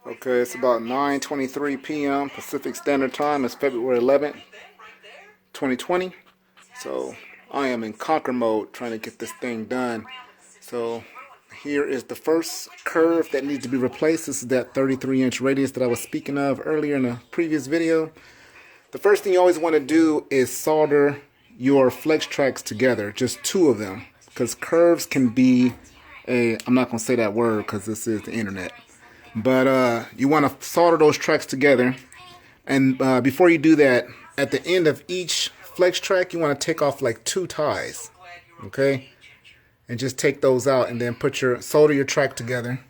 Okay, it's about 9:23 p.m. Pacific Standard Time. It's February 11th, 2020. So I am in conquer mode trying to get this thing done. So here is the first curve that needs to be replaced. This is that 33-inch radius that I was speaking of earlier in the previous video. The first thing you always want to do is solder your flex tracks together, just two of them, because curves can be I'm not going to say that word because this is the internet. But you want to solder those tracks together. And before you do that, at the end of each flex track, you want to take off like 2 ties. Okay? And just take those out and then solder your track together.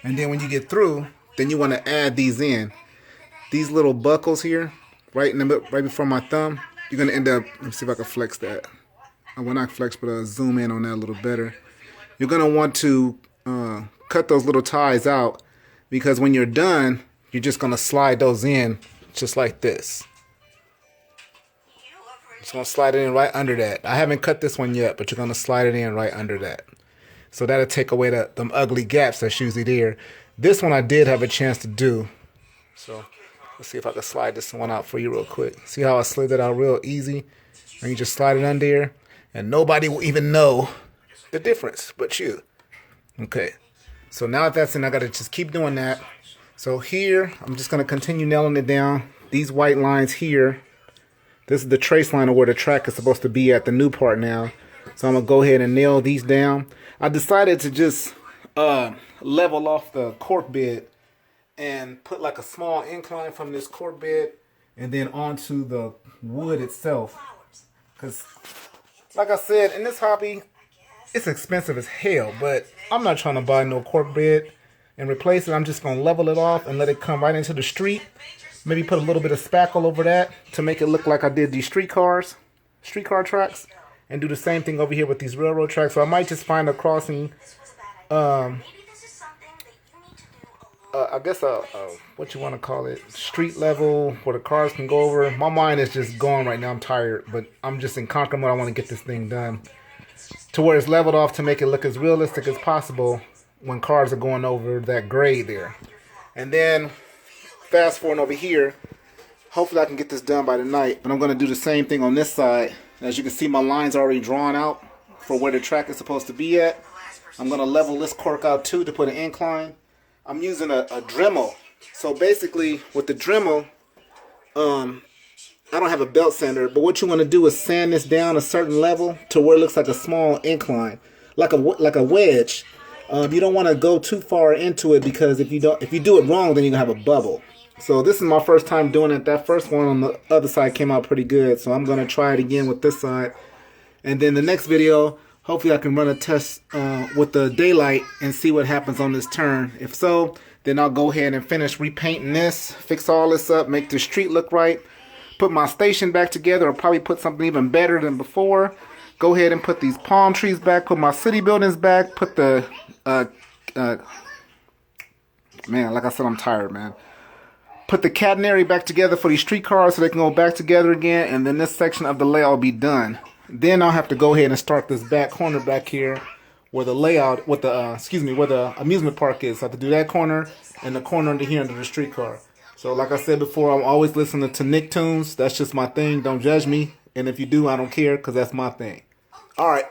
And then when you get through, then you want to add these in. These little buckles here, right before my thumb, you're going to end up, let me see if I can flex that. I will not flex, but I'll zoom in on that a little better. You're going to want to cut those little ties out, because when you're done, you're just going to slide those in just like this. Just going to slide it in right under that. I haven't cut this one yet, but you're going to slide it in right under that. So that'll take away them ugly gaps that's usually there. This one I did have a chance to do. So let's see if I can slide this one out for you real quick. See how I slid that out real easy? And you just slide it under there, and nobody will even know the difference but you. Okay. So now that that's in, I got to just keep doing that. So here, I'm just going to continue nailing it down. These white lines here, this is the trace line of where the track is supposed to be at the new part now. So I'm going to go ahead and nail these down. I decided to just level off the cork bed and put like a small incline from this cork bed and then onto the wood itself. Because, like I said, in this hobby, it's expensive as hell, but I'm not trying to buy no cork bed and replace it. I'm just going to level it off and let it come right into the street. Maybe put a little bit of spackle over that to make it look like I did these streetcar tracks, and do the same thing over here with these railroad tracks. So I might just find a crossing, I guess what you want to call it, street level where the cars can go over. My mind is just gone right now. I'm tired, but I'm just in conquer mode. I want to get this thing done to where it's leveled off to make it look as realistic as possible when cars are going over that grade there. And then fast forward over here, hopefully I can get this done by tonight, but I'm going to do the same thing on this side. As you can see, my line's already drawn out for where the track is supposed to be at. I'm going to level this cork out too to put an incline. I'm using a Dremel. So basically with the Dremel, I don't have a belt sander, but what you want to do is sand this down a certain level to where it looks like a small incline, like a wedge. You don't want to go too far into it, because if you do it wrong, then you're gonna have a bubble. So this is my first time doing it. That first one on the other side came out pretty good, so I'm gonna try it again with this side. And then the next video, hopefully I can run a test with the daylight and see what happens on this turn. If so, then I'll go ahead and finish repainting this, fix all this up, make the street look right, put my station back together, or probably put something even better than before. Go ahead and put these palm trees back, put my city buildings back, put the man, like I said, I'm tired, man. Put the catenary back together for these streetcars so they can go back together again, and then this section of the layout will be done. Then I'll have to go ahead and start this back corner back here where the layout, where the amusement park is. So I have to do that corner and the corner under here under the streetcar. So like I said before, I'm always listening to Nicktoons. That's just my thing. Don't judge me. And if you do, I don't care, because that's my thing. All right.